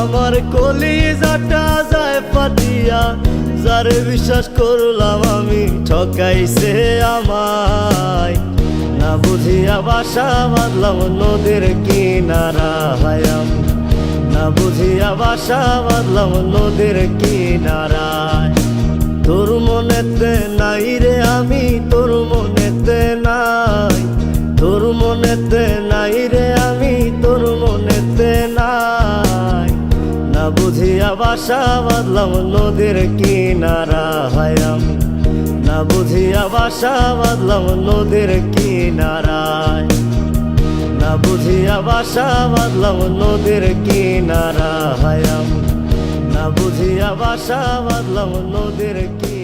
আমার কলিজাটা যায় ফাটিয়া, যারে বিশ্বাস করলাম আমি ঠকাইছে আমায়। না বুঝিয়া বাসা বাঁধলাম নদীর কিনারায় আমি, না বুঝিয়া বাসা বাঁধলাম নদীর কিনারায়। তোর মনেতে নাই রে আমি, তোর মনেতে নাই, তোর মনেতে নাই রে আমি, তোর মনেতে নাই। না বুঝিয়া বাসা বাঁধলাম নদীর কিনারায় আমি, না বুঝিয়া বাসা বাঁধলাম নদীর কিনারায়, না বুঝিয়া বাসা বাঁধলাম নদীর কিনারায় আমি, না বুঝিয়া বাসা বাঁধলাম নদীর কিনারায়।